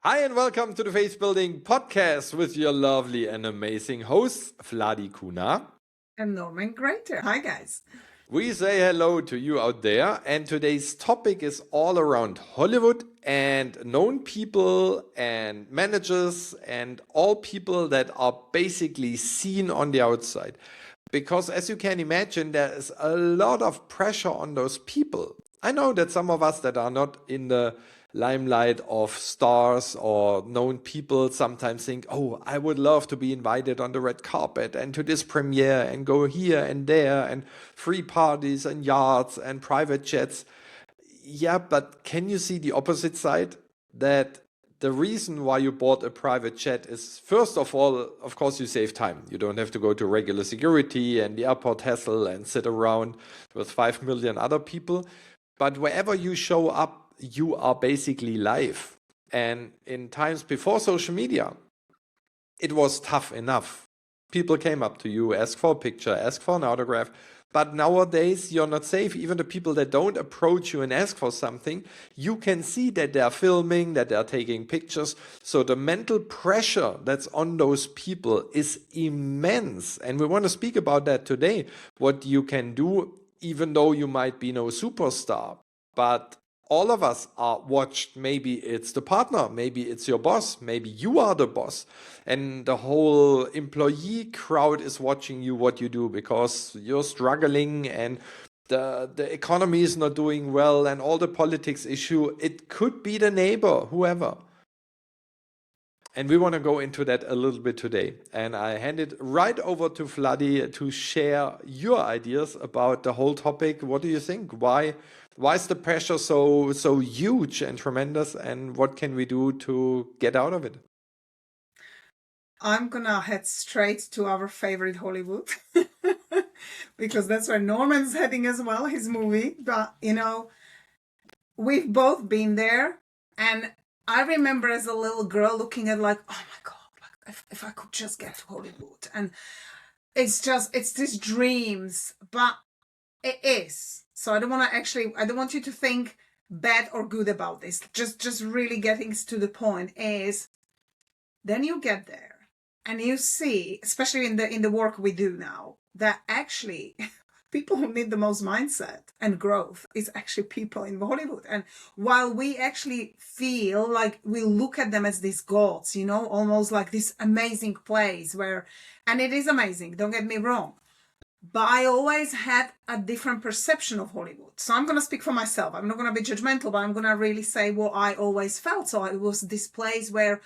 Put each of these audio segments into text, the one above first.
Hi, and welcome to the Faith Building Podcast with your lovely and amazing hosts, Vladi Kuna. And Norman Gräter. Hi, guys. We say hello to you out there, and today's topic is all around Hollywood and known people and managers and all people that are basically seen on the outside. Because as you can imagine, there is a lot of pressure on those people. I know that some of us that are not in the limelight of stars or known people sometimes think, oh, I would love to be invited on the red carpet and to this premiere and go here and there and free parties and yachts and private jets. Yeah, but can you see the opposite side? That the reason why you bought a private jet is, first of all, of course, you save time. You don't have to go to regular security and the airport hassle and sit around with 5 million other people. But wherever you show up, you are basically live. And in times before social media, it was tough enough. People came up to you, ask for a picture, ask for an autograph. But nowadays, you're not safe. Even the people that don't approach you and ask for something, you can see that they're filming, that they're taking pictures. So the mental pressure that's on those people is immense. And we want to speak about that today. What you can do, even though you might be no superstar, but all of us are watched. Maybe it's the partner, maybe it's your boss, maybe you are the boss, and the whole employee crowd is watching you what you do because you're struggling and the economy is not doing well and all the politics issue. It could be the neighbor, whoever. And we want to go into that a little bit today. And I hand it right over to Vladi to share your ideas about the whole topic. What do you think? Why is the pressure so huge and tremendous? And what can we do to get out of it? I'm gonna head straight to our favorite Hollywood because that's where Norman's heading as well, his movie. But we've both been there, and I remember as a little girl looking at like, oh my god, like if I could just get to Hollywood, and it's these dreams, but it is. So I don't want you to think bad or good about this. Just really getting to the point is, then you get there and you see, especially in the work we do now, that actually people who need the most mindset and growth is actually people in Hollywood. And while we actually feel like we look at them as these gods, almost like this amazing place where, and it is amazing, don't get me wrong, but I always had a different perception of Hollywood. So I'm going to speak for myself. I'm not going to be judgmental, but I'm going to really say what I always felt. So it was this place where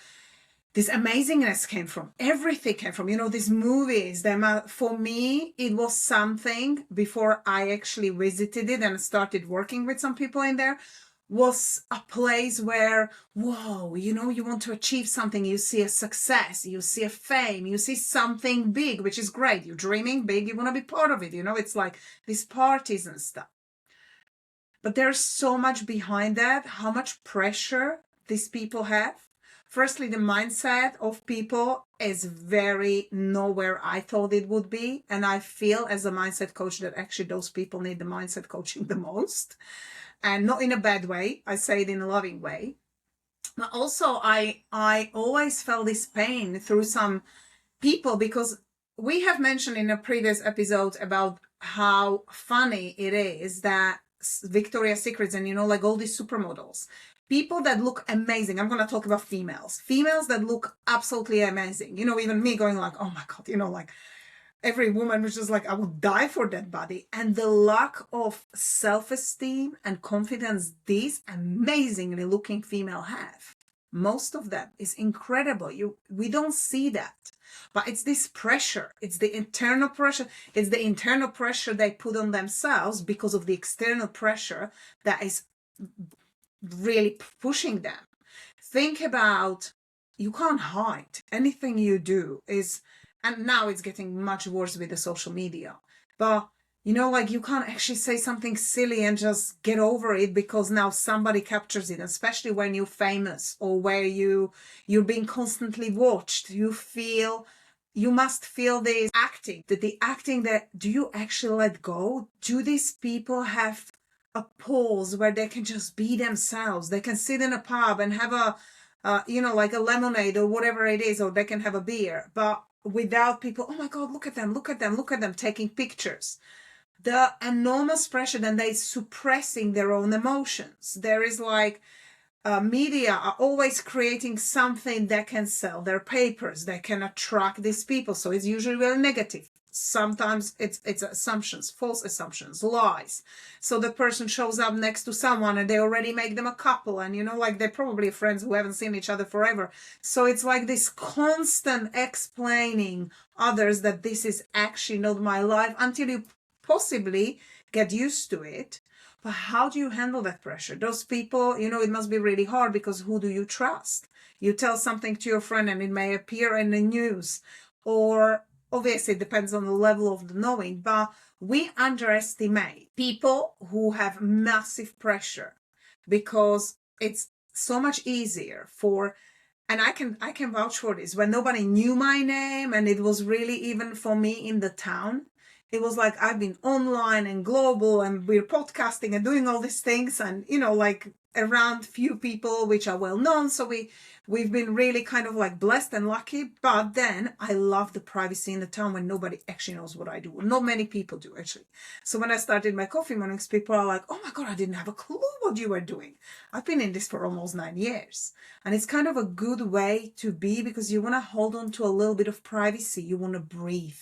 this amazingness came from. Everything came from, these movies. For me, it was something before I actually visited it and started working with some people in there, was a place where, whoa, you want to achieve something. You see a success, you see a fame, you see something big, which is great. You're dreaming big, you want to be part of it. It's like these parties and stuff. But there's so much behind that, how much pressure these people have. Firstly, the mindset of people is very nowhere I thought it would be. And I feel as a mindset coach that actually those people need the mindset coaching the most. And not in a bad way. I say it in a loving way. But also, I always felt this pain through some people, because we have mentioned in a previous episode about how funny it is that Victoria's Secrets and, like all these supermodels, people that look amazing. I'm going to talk about females that look absolutely amazing. Even me going like, oh my God, like every woman was just like, I would die for that body. And the lack of self-esteem and confidence these amazingly looking female have, most of them, is incredible. We don't see that. But it's this pressure. It's the internal pressure. It's the internal pressure they put on themselves because of the external pressure that is really pushing them. Think about, you can't hide. Anything you do is, and now it's getting much worse with the social media, but like you can't actually say something silly and just get over it because now somebody captures it, especially when you're famous or where you're being constantly watched. You must feel this acting, do you actually let go? Do these people have a pause where they can just be themselves? They can sit in a pub and have like a lemonade or whatever it is, or they can have a beer, but without people, oh my God, look at them, look at them, look at them taking pictures. The enormous pressure, then they're suppressing their own emotions. There is like, media are always creating something that can sell their papers, that can attract these people. So it's usually very negative. Sometimes it's assumptions, false assumptions, lies. So the person shows up next to someone and they already make them a couple, and like they're probably friends who haven't seen each other forever. So it's like this constant explaining others that this is actually not my life, until you possibly get used to it. But how do you handle that pressure? Those people, it must be really hard, because who do you trust? You tell something to your friend and it may appear in the news, or obviously it depends on the level of the knowing, but we underestimate people who have massive pressure, because it's so much easier for, and I can vouch for this, when nobody knew my name, and it was really, even for me in the town, it was like I've been online and global, and we're podcasting and doing all these things, and like around few people which are well known. So we've been really kind of like blessed and lucky. But then I love the privacy in the town when nobody actually knows what I do. Not many people do, actually. So when I started my coffee mornings, people are like, oh my God, I didn't have a clue what you were doing. I've been in this for almost 9 years. And it's kind of a good way to be, because you want to hold on to a little bit of privacy. You want to breathe.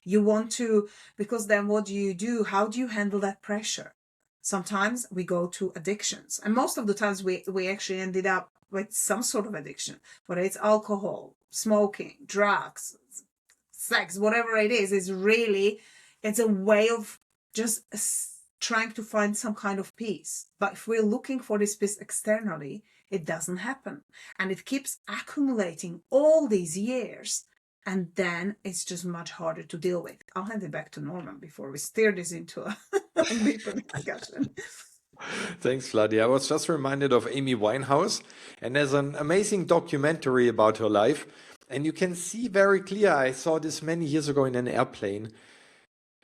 You want to, because then what do? How do you handle that pressure? Sometimes we go to addictions, and most of the times we actually ended up with some sort of addiction, whether it's alcohol, smoking, drugs, sex, whatever it is really, it's a way of just trying to find some kind of peace. But if we're looking for this peace externally, it doesn't happen. And it keeps accumulating all these years. And then it's just much harder to deal with. I'll hand it back to Norman before we steer this into a deeper discussion. Thanks, Vladi. I was just reminded of Amy Winehouse, and there's an amazing documentary about her life. And you can see very clear, I saw this many years ago in an airplane,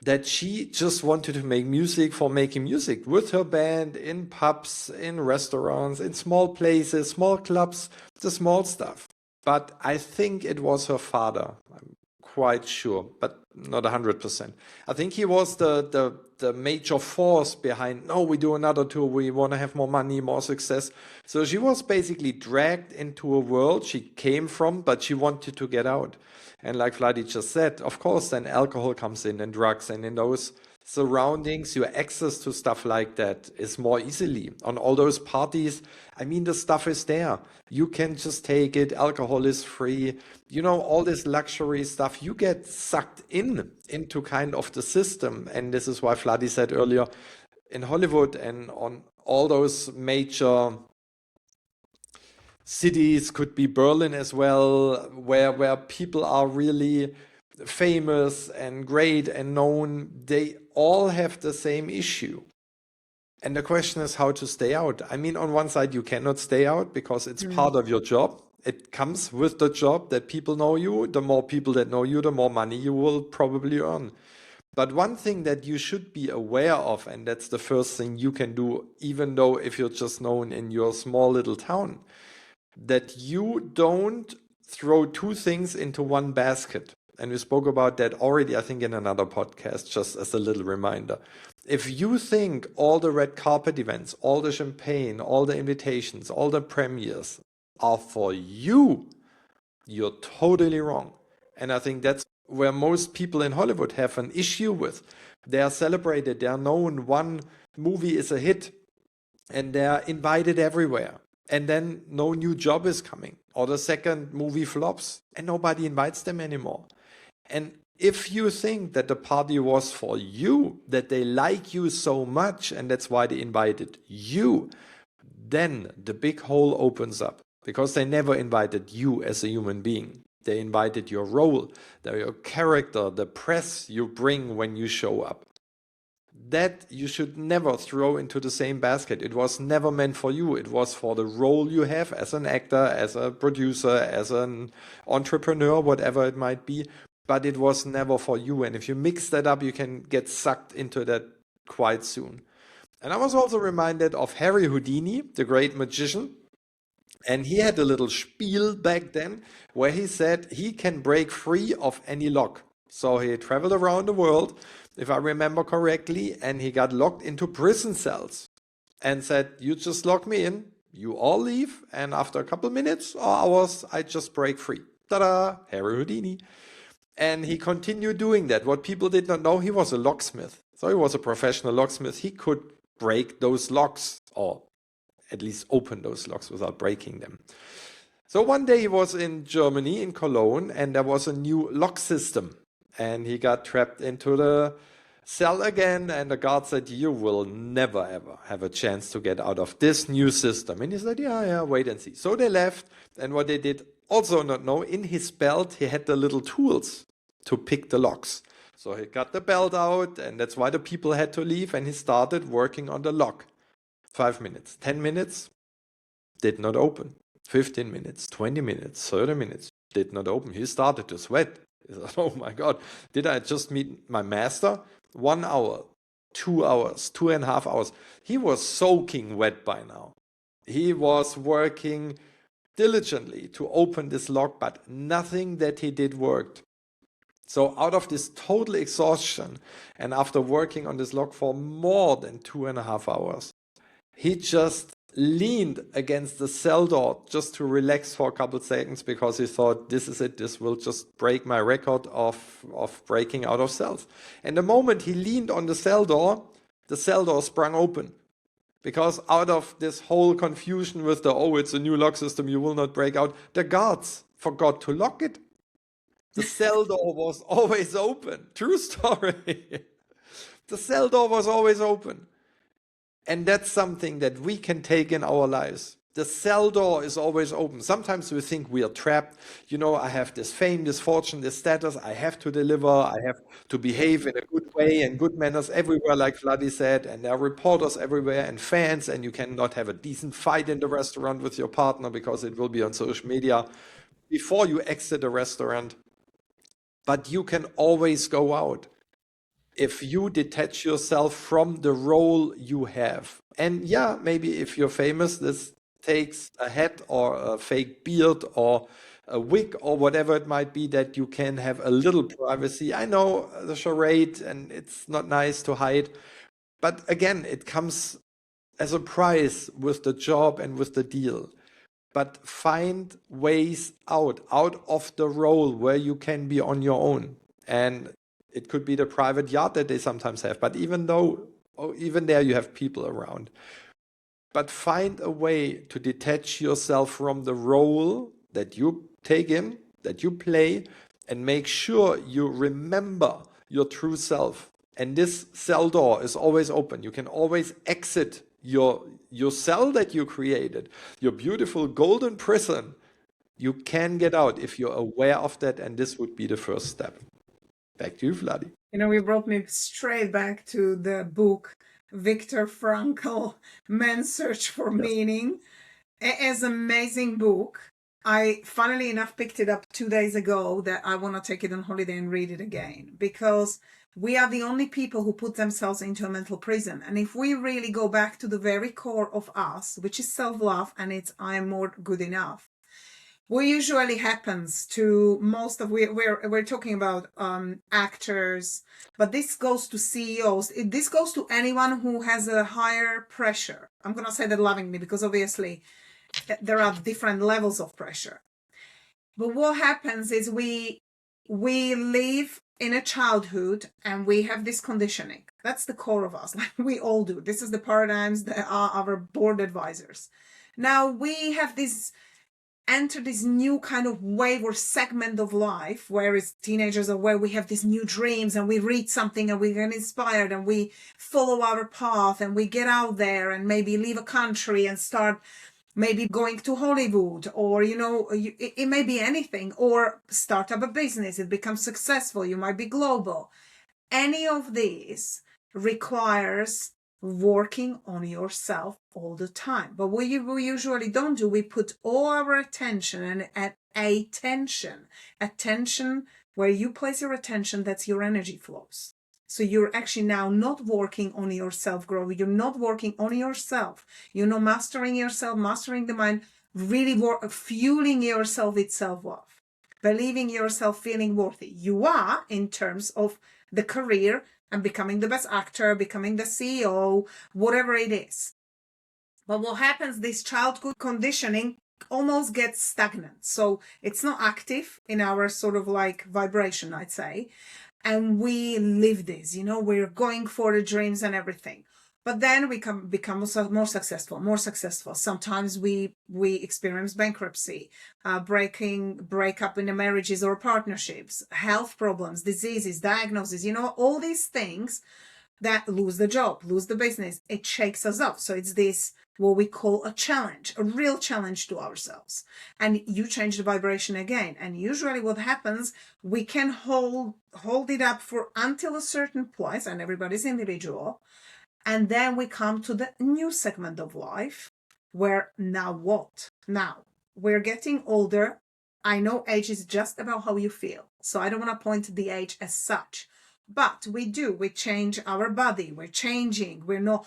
that she just wanted to make music for making music with her band, in pubs, in restaurants, in small places, small clubs, the small stuff. But I think it was her father. I'm quite sure, but not 100%. I think he was the major force behind, no, we do another tour, we want to have more money, more success. So she was basically dragged into a world she came from, but she wanted to get out. And like Vladi just said, of course, then alcohol comes in, and drugs, and in those surroundings, your access to stuff like that is more easily. On all those parties, I mean, the stuff is there. You can just take it. Alcohol is free. All this luxury stuff, you get sucked into kind of the system. And this is why Vladi said earlier, in Hollywood and on all those major cities, could be Berlin as well, where people are really famous and great and known, they all have the same issue. And the question is how to stay out. I mean, on one side, you cannot stay out because it's part of your job. It comes with the job that people know you. The more people that know you, the more money you will probably earn. But one thing that you should be aware of, and that's the first thing you can do, even though if you're just known in your small little town, that you don't throw two things into one basket. And we spoke about that already, I think, in another podcast, just as a little reminder. If you think all the red carpet events, all the champagne, all the invitations, all the premieres are for you, you're totally wrong. And I think that's where most people in Hollywood have an issue with. They are celebrated, they are known, one movie is a hit, and they're invited everywhere. And then no new job is coming, or the second movie flops, and nobody invites them anymore. And if you think that the party was for you, that they like you so much, and that's why they invited you, then the big hole opens up, because they never invited you as a human being. They invited your role, your character, the press you bring when you show up. That you should never throw into the same basket. It was never meant for you. It was for the role you have as an actor, as a producer, as an entrepreneur, whatever it might be. But it was never for you. And if you mix that up, you can get sucked into that quite soon. And I was also reminded of Harry Houdini, the great magician. And he had a little spiel back then where he said he can break free of any lock. So he traveled around the world, if I remember correctly, and he got locked into prison cells and said, "You just lock me in, you all leave, and after a couple minutes or hours, I just break free." Ta-da! Harry Houdini. And he continued doing that. What people did not know, he was a locksmith. So he was a professional locksmith. He could break those locks, or at least open those locks without breaking them. So one day he was in Germany, in Cologne, and there was a new lock system. And he got trapped into the cell again, and the guard said, "You will never ever have a chance to get out of this new system." And he said, yeah, wait and see. So they left, and what they did also not know, in his belt he had the little tools to pick the locks. So he got the belt out, and that's why the people had to leave, and he started working on the lock. 5 minutes, 10 minutes, did not open. 15 minutes, 20 minutes, 30 minutes, did not open. He started to sweat. He said, "Oh my God, did I just meet my master?" 1 hour, 2 hours, 2.5 hours. He was soaking wet by now. He was working diligently to open this lock, but nothing that he did worked. So out of this total exhaustion, and after working on this lock for more than 2.5 hours, he just leaned against the cell door just to relax for a couple of seconds, because he thought, this is it, this will just break my record of breaking out of cells. And the moment he leaned on the cell door sprung open. Because out of this whole confusion with it's a new lock system, you will not break out, the guards forgot to lock it. The cell door was always open. True story. The cell door was always open. And that's something that we can take in our lives. The cell door is always open. Sometimes we think we are trapped. I have this fame, this fortune, this status. I have to deliver. I have to behave in a good way and good manners everywhere, like Vladi said. And there are reporters everywhere and fans. And you cannot have a decent fight in the restaurant with your partner because it will be on social media before you exit the restaurant. But you can always go out if you detach yourself from the role you have. And yeah, maybe if you're famous, this takes a hat or a fake beard or a wig or whatever it might be, that you can have a little privacy. I know the charade, and it's not nice to hide. But again, it comes as a price with the job and with the deal. But find ways out of the role where you can be on your own. And it could be the private yacht that they sometimes have, but even there you have people around. But find a way to detach yourself from the role that you take in, that you play, and make sure you remember your true self. And this cell door is always open. You can always exit your cell that you created, your beautiful golden prison. You can get out if you're aware of that, and this would be the first step. Back to you, Vladi. You brought me straight back to the book, Viktor Frankl, Man's Search for Meaning. It's an amazing book. I, funnily enough, picked it up 2 days ago, that I want to take it on holiday and read it again, because we are the only people who put themselves into a mental prison. And if we really go back to the very core of us, which is self-love, and it's I am more good enough, what usually happens to most of, we're talking about actors, but this goes to CEOs. This goes to anyone who has a higher pressure. I'm going to say that lovingly, because obviously there are different levels of pressure. But what happens is we live in a childhood and we have this conditioning. That's the core of us. Like we all do. This is the paradigms that are our board advisors. Now we have enter this new kind of wave or segment of life, where as teenagers are, where we have these new dreams and we read something and we get inspired and we follow our path and we get out there and maybe leave a country and start maybe going to Hollywood, or, it may be anything, or start up a business. It becomes successful. You might be global. Any of these requires working on yourself all the time. But what we usually don't do, we put all our attention and attention where you place your attention, that's your energy flows. So you're actually now not working on your self-growth. You're not working on yourself. You're not mastering yourself, mastering the mind, really fueling yourself with self-love, believing yourself, feeling worthy. You are in terms of the career and becoming the best actor, becoming the CEO, whatever it is. But what happens, this childhood conditioning almost gets stagnant. So it's not active in our sort of like vibration, I'd say. And we live this, we're going for the dreams and everything. But then we become more successful. Sometimes we experience bankruptcy, break up in the marriages or partnerships, health problems, diseases, diagnoses, all these things that lose the job, lose the business. It shakes us up. So it's this, what we call a challenge, a real challenge to ourselves. And you change the vibration again. And usually what happens, we can hold it up for until a certain place, and everybody's individual. And then we come to the new segment of life where now what? Now we're getting older. I know age is just about how you feel. So I don't want to point to the age as such. But we change our body. We're changing. We're not,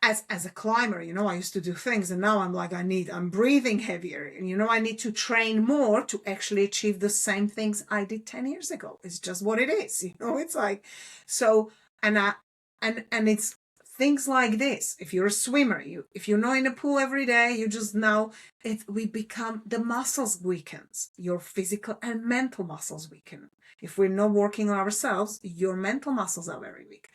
as a climber, I used to do things, and now I'm like, I'm breathing heavier. And, I need to train more to actually achieve the same things I did 10 years ago. It's just what it is. It's like, so, and it's things like this. If you're a swimmer, if you're not in a pool every day, you just know we become, the muscles weakens, your physical and mental muscles weaken. If we're not working on ourselves, your mental muscles are very weak.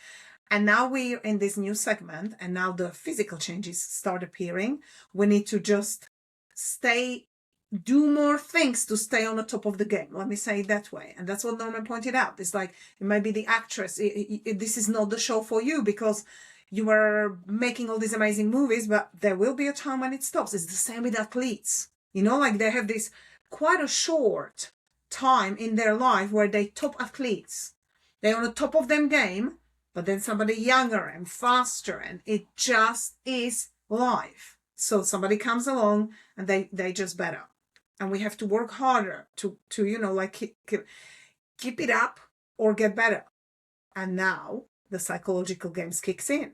And now we're in this new segment, and now the physical changes start appearing. We need to just do more things to stay on the top of the game. Let me say it that way. And that's what Norman pointed out. It's like, it might be the actress. This is not the show for you because you are making all these amazing movies, but there will be a time when it stops. It's the same with athletes. Like they have this quite a short time in their life where they top athletes. They're on the top of their game, but then somebody younger and faster, and it just is life. So somebody comes along and they just better. And we have to work harder to keep it up or get better. And now the psychological games kicks in.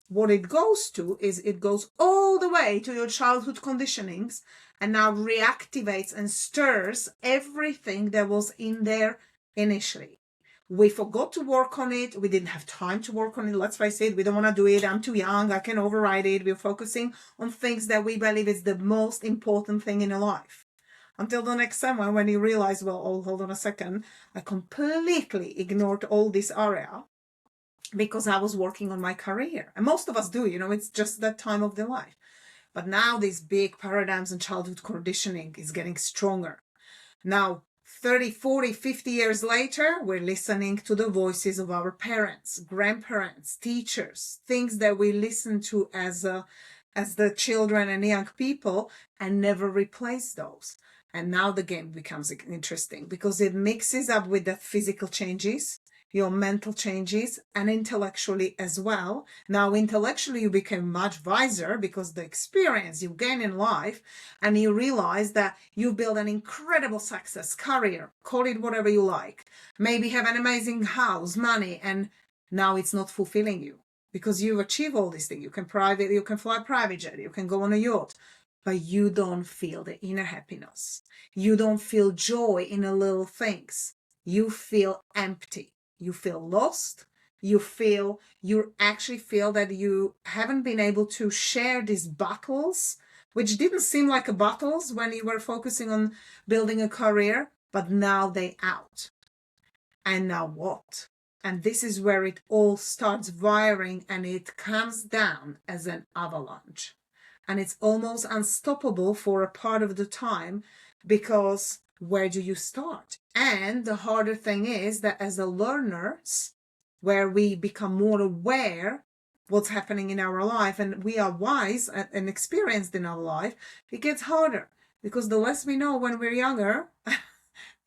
What it goes to is it goes all the way to your childhood conditionings and now reactivates and stirs everything that was in there initially. We forgot to work on it. We didn't have time to work on it. Let's face it, we don't want to do it. I'm too young. I can override it. We're focusing on things that we believe is the most important thing in a life. Until the next summer when you realize, well, oh, hold on a second, I completely ignored all this area because I was working on my career. And most of us do, it's just that time of the life. But now these big paradigms and childhood conditioning is getting stronger. Now, 30, 40, 50 years later, we're listening to the voices of our parents, grandparents, teachers, things that we listen to as the children and young people, and never replace those. And now the game becomes interesting because it mixes up with the physical changes, your mental changes, and intellectually as well. Now, intellectually, you become much wiser because the experience you gain in life, and you realize that you build an incredible success, career, call it whatever you like, maybe have an amazing house, money, and now it's not fulfilling you because you've achieved all these things. You can fly private jet, you can go on a yacht, but you don't feel the inner happiness. You don't feel joy in the little things. You feel empty. You feel lost. You actually feel that you haven't been able to share these battles, which didn't seem like a battles when you were focusing on building a career, but now they out. And now what? And this is where it all starts wiring, and it comes down as an avalanche. And it's almost unstoppable for a part of the time because where do you start? And the harder thing is that as a learners, where we become more aware what's happening in our life and we are wise and experienced in our life, it gets harder because the less we know when we're younger,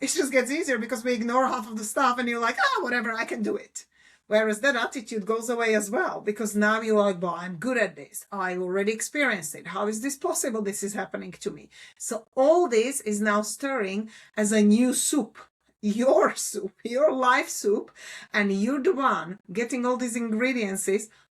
it just gets easier because we ignore half of the stuff and you're like, whatever, I can do it. Whereas that attitude goes away as well because now you're like, well, I'm good at this. I already experienced it. How is this possible? This is happening to me. So all this is now stirring as a new soup, your life soup. And you're the one getting all these ingredients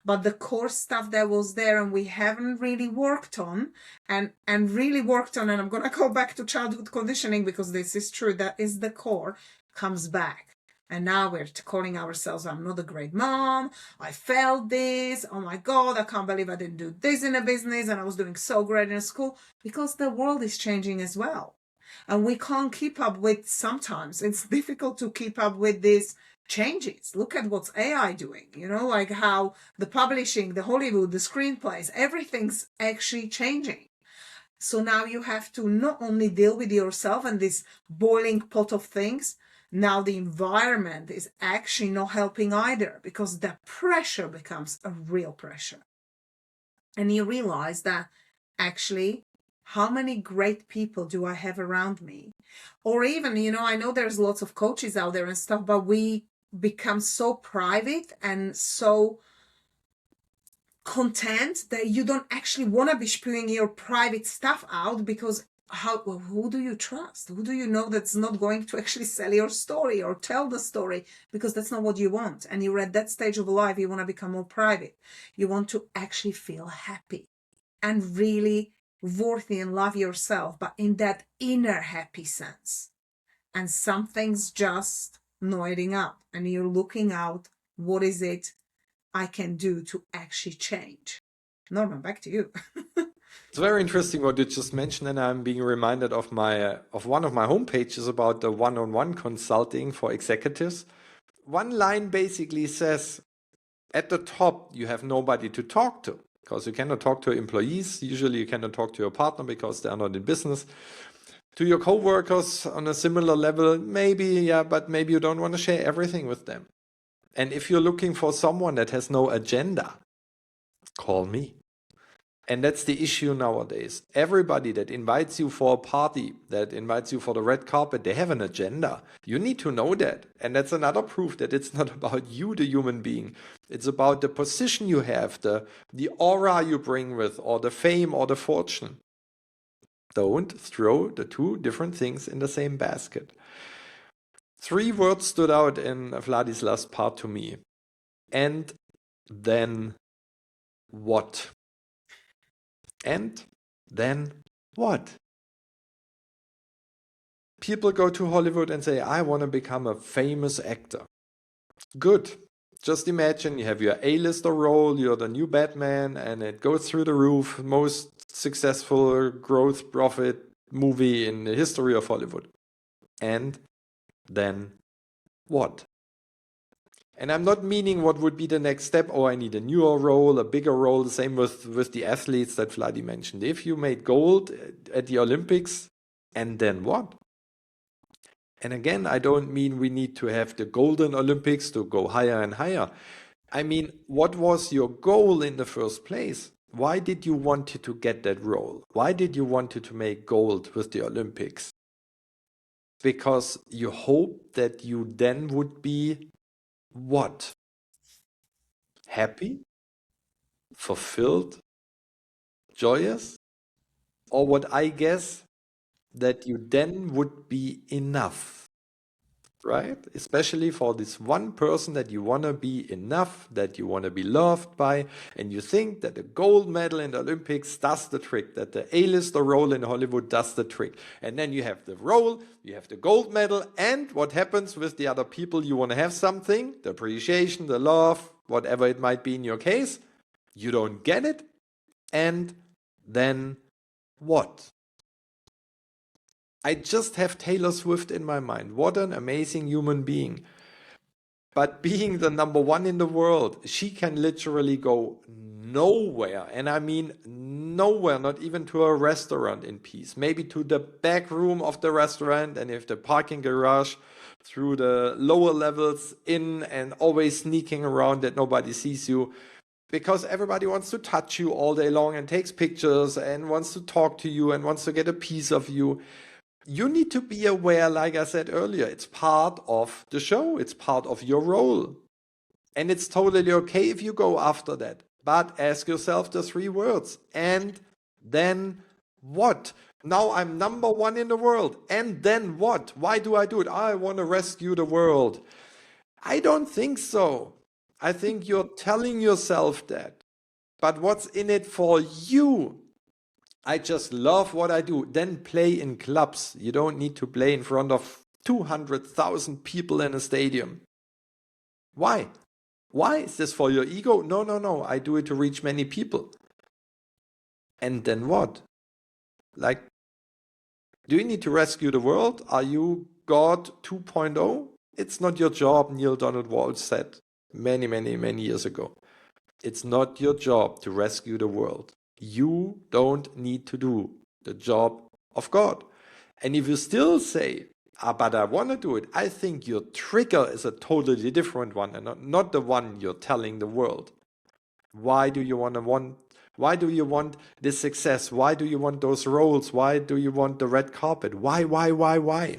but the core stuff that was there and we haven't really worked on and really worked on, and I'm going to go back to childhood conditioning because this is true, that is the core, comes back. And now we're calling ourselves, I'm not a great mom, I failed this, oh my God, I can't believe I didn't do this in a business and I was doing so great in school, because the world is changing as well. And we can't keep up with, sometimes it's difficult to keep up with these changes. Look at what's AI doing, like how the publishing, the Hollywood, the screenplays, everything's actually changing. So now you have to not only deal with yourself and this boiling pot of things, now the environment is actually not helping either, because the pressure becomes a real pressure. And you realize that actually, how many great people do I have around me? Or even, I know there's lots of coaches out there and stuff, but we become so private and so content that you don't actually want to be spewing your private stuff out, because who do you trust? Who do you know that's not going to actually sell your story or tell the story? Because that's not what you want. And you're at that stage of life, you want to become more private. You want to actually feel happy and really worthy and love yourself, but in that inner happy sense. And something's just not adding up. And you're looking out, what is it I can do to actually change? Norman, back to you. It's very interesting what you just mentioned, and I'm being reminded of one of my homepages about the one-on-one consulting for executives. One line basically says, at the top, you have nobody to talk to, because you cannot talk to employees. Usually you cannot talk to your partner because they are not in business. To your co-workers on a similar level, maybe, yeah, but maybe you don't want to share everything with them. And if you're looking for someone that has no agenda, call me. And that's the issue nowadays. Everybody that invites you for a party, that invites you for the red carpet, they have an agenda. You need to know that. And that's another proof that it's not about you, the human being. It's about the position you have, the aura you bring with, or the fame or the fortune. Don't throw the two different things in the same basket. 3 words stood out in Vladi's last part to me. And then what? And then what? People go to Hollywood and say, I want to become a famous actor. Good. Just imagine you have your A-lister role, you're the new Batman, and it goes through the roof. Most successful growth profit movie in the history of Hollywood. And then what? And I'm not meaning what would be the next step, oh, I need a newer role, a bigger role, the same with the athletes that Vladi mentioned. If you made gold at the Olympics, and then what? And again, I don't mean we need to have the golden Olympics to go higher and higher. I mean, what was your goal in the first place? Why did you want to get that role? Why did you want to make gold with the Olympics? Because you hoped that you then would be what? Happy? Fulfilled? Joyous? Or what I guess, that you then would be enough, right? Especially for this one person that you want to be enough, that you want to be loved by, and you think that the gold medal in the Olympics does the trick, that the A-lister role in Hollywood does the trick. And then you have the role, you have the gold medal, and what happens with the other people you want to have something, the appreciation, the love, whatever it might be in your case, you don't get it, and then what? I just have Taylor Swift in my mind. What an amazing human being. But being the number one in the world, she can literally go nowhere. And I mean nowhere, not even to a restaurant in peace. Maybe to the back room of the restaurant, and if the parking garage, through the lower levels in, and always sneaking around that nobody sees you. Because everybody wants to touch you all day long and takes pictures and wants to talk to you and wants to get a piece of you. You need to be aware, like I said earlier, it's part of the show, it's part of your role. And it's totally okay if you go after that. But ask yourself the 3 words. And then what? Now I'm number one in the world. And then what? Why do I do it? I want to rescue the world. I don't think so. I think you're telling yourself that. But what's in it for you? I just love what I do. Then play in clubs. You don't need to play in front of 200,000 people in a stadium. Why? Why? Is this for your ego? No, no, no. I do it to reach many people. And then what? Like, do you need to rescue the world? Are you God 2.0? It's not your job, Neil Donald Walsh said many, many, many years ago. It's not your job to rescue the world. You don't need to do the job of God. And if you still say, but I want to do it, I think your trigger is a totally different one and not the one you're telling the world. Why do you want this success? Why do you want those roles? Why do you want the red carpet? Why?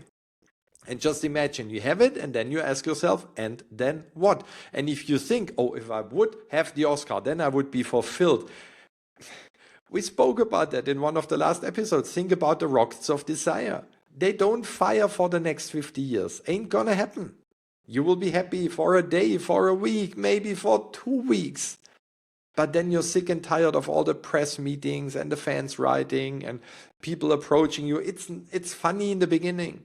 And just imagine you have it, and then you ask yourself, and then what? And if you think, oh, if I would have the Oscar, then I would be fulfilled. We spoke about that in one of the last episodes. Think about the rockets of desire. They don't fire for the next 50 years. Ain't gonna happen. You will be happy for a day, for a week, maybe for 2 weeks. But then you're sick and tired of all the press meetings and the fans writing and people approaching you. It's funny in the beginning.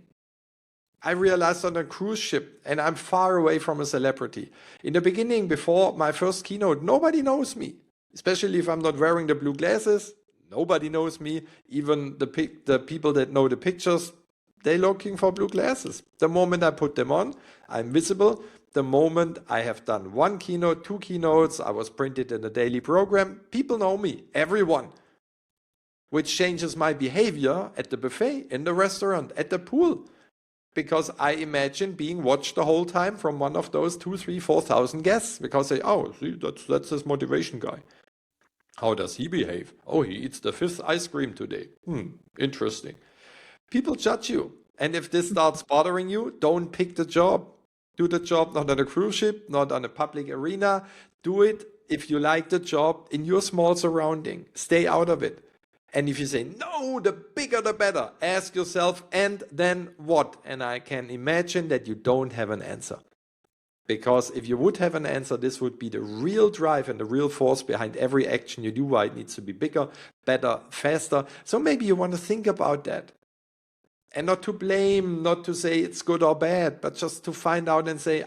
I realized on a cruise ship, and I'm far away from a celebrity. In the beginning, before my first keynote, nobody knows me. Especially if I'm not wearing the blue glasses, nobody knows me. Even the people that know the pictures, they're looking for blue glasses. The moment I put them on, I'm visible. The moment I have done 1 keynote, 2 keynotes, I was printed in a daily program, people know me, everyone. Which changes my behavior at the buffet, in the restaurant, at the pool. Because I imagine being watched the whole time from one of those 2, 3, 4,000 guests. Because they, oh, see, that's this motivation guy. How does he behave? Oh, he eats the 5th ice cream today. Interesting. People judge you. And if this starts bothering you, don't pick the job. Do the job not on a cruise ship, not on a public arena. Do it if you like the job in your small surrounding. Stay out of it. And if you say, no, the bigger the better, ask yourself, and then what? And I can imagine that you don't have an answer. Because if you would have an answer, this would be the real drive and the real force behind every action you do, why it needs to be bigger, better, faster. So maybe you want to think about that. And not to blame, not to say it's good or bad, but just to find out and say,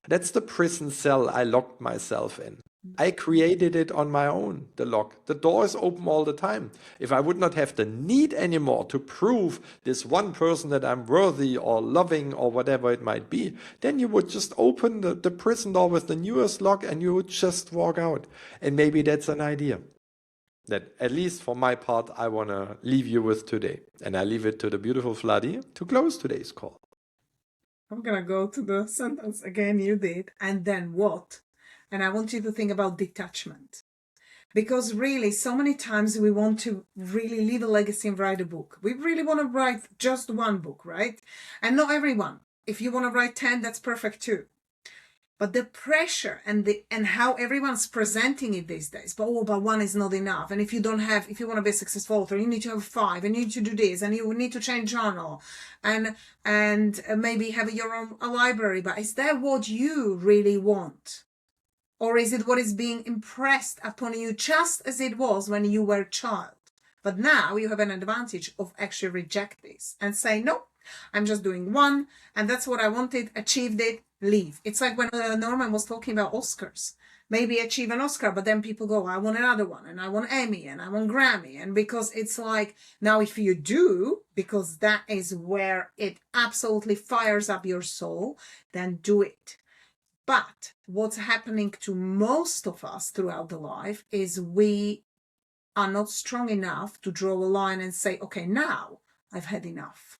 that's the prison cell I locked myself in. I created it on my own, the lock. The door is open all the time. If I would not have the need anymore to prove this one person that I'm worthy or loving or whatever it might be, then you would just open the prison door with the newest lock and you would just walk out. And maybe that's an idea that, at least for my part, I want to leave you with today. And I leave it to the beautiful Vladi to close today's call. I'm gonna go to the sentence again you did, and then what? And I want you to think about detachment. Because really, so many times we want to really leave a legacy and write a book. We really want to write just one book, right? And not everyone. If you want to write 10, that's perfect too. But the pressure and how everyone's presenting it these days, but one is not enough. And if you want to be a successful author, you need to have 5, and you need to do this, and you need to change journal, and maybe have your own library. But is that what you really want? Or is it what is being impressed upon you just as it was when you were a child? But now you have an advantage of actually reject this and say, no, I'm just doing one, and that's what I wanted, achieved it, leave. It's like when Norman was talking about Oscars. Maybe achieve an Oscar, but then people go, I want another one, and I want Emmy, and I want Grammy. And because it's like, now if you do, because that is where it absolutely fires up your soul, then do it. But what's happening to most of us throughout the life is we are not strong enough to draw a line and say, okay, now I've had enough.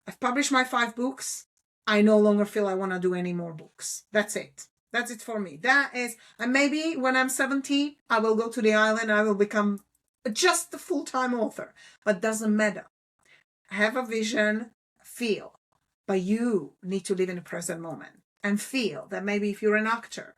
I've published my 5 books. I no longer feel I want to do any more books. That's it. That's it for me. That is, and maybe when I'm 70, I will go to the island. I will become just a full-time author. But doesn't matter. Have a vision, feel. But you need to live in the present moment. And feel that maybe if you're an actor,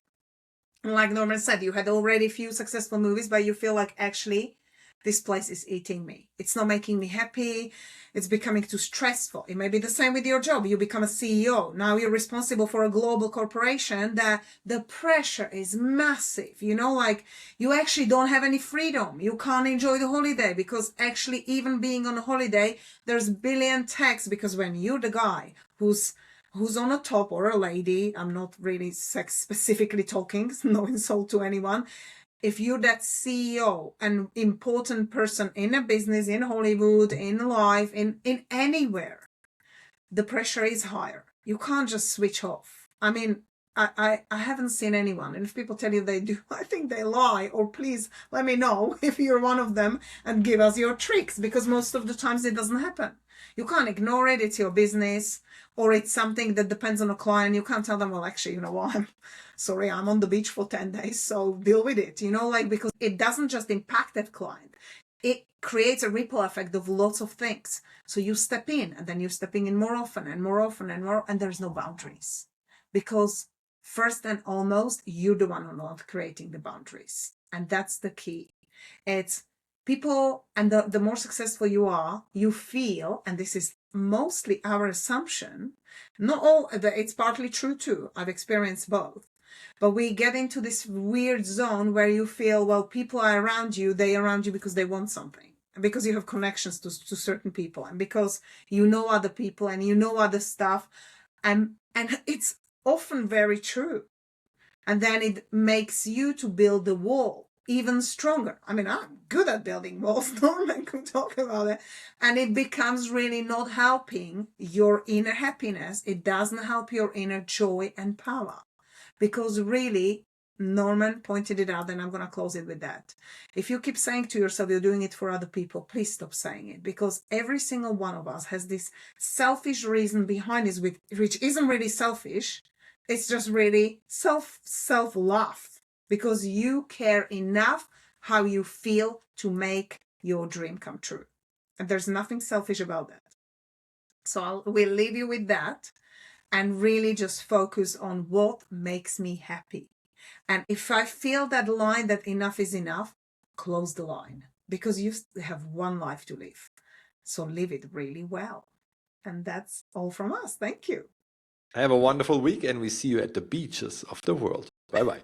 like Norman said, you had already a few successful movies, but you feel like actually this place is eating me. It's not making me happy. It's becoming too stressful. It may be the same with your job. You become a CEO. Now you're responsible for a global corporation that the pressure is massive. You know, like you actually don't have any freedom. You can't enjoy the holiday because actually even being on a holiday, there's billion tax, because when you're the guy who's on a top, or a lady, I'm not really sex specifically talking, no insult to anyone. If you're that CEO, an important person in a business, in Hollywood, in life, in anywhere, the pressure is higher. You can't just switch off. I mean, I haven't seen anyone, and if people tell you they do, I think they lie. Or please let me know if you're one of them and give us your tricks, because most of the times it doesn't happen. You can't ignore it. It's your business, or it's something that depends on a client. You can't tell them, well, actually, you know what, I'm sorry, I'm on the beach for 10 days, so deal with it, you know, like, because it doesn't just impact that client. It creates a ripple effect of lots of things. So you step in, and then you're stepping in more often and more often and more, and there's no boundaries. Because first and almost, you're the one who's not creating the boundaries. And that's the key. It's people, and the more successful you are, you feel, and this is mostly our assumption, not all, it's partly true too. I've experienced both. But we get into this weird zone where you feel, well, people are around you, they are around you because they want something, and because you have connections to certain people, and because you know other people and you know other stuff. And it's often very true. And then it makes you to build the wall even stronger. I mean, I'm good at building walls. Norman could talk about it. And it becomes really not helping your inner happiness. It doesn't help your inner joy and power. Because really, Norman pointed it out, and I'm going to close it with that. If you keep saying to yourself you're doing it for other people, please stop saying it, because every single one of us has this selfish reason behind it, which isn't really selfish. It's just really self-love, because you care enough how you feel to make your dream come true. And there's nothing selfish about that. So we'll leave you with that, and really just focus on what makes me happy. And if I feel that line, that enough is enough, close the line, because you have one life to live. So live it really well. And that's all from us. Thank you. Have a wonderful week, and we see you at the beaches of the world. Bye bye.